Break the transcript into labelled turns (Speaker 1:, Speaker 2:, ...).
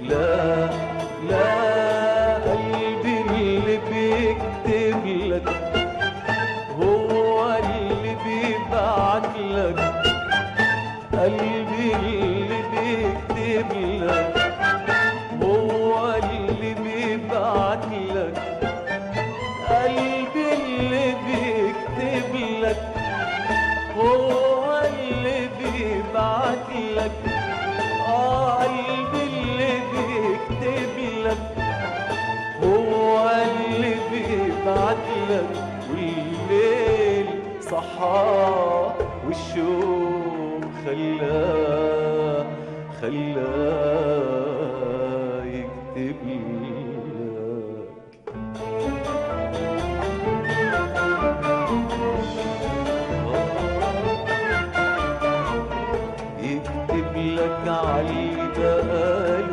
Speaker 1: لا لا، قلبي اللي بيكتب لك هو اللي بيبعت لك، قلبي اللي بيكتب لك هو اللي بيبعت لك، قلبي اللي بيكتب لك هو اللي بيبعت لك، قلبي اللي بيكتب لك هو اللي بيبعت لك، والليل صحى والشوق خلاه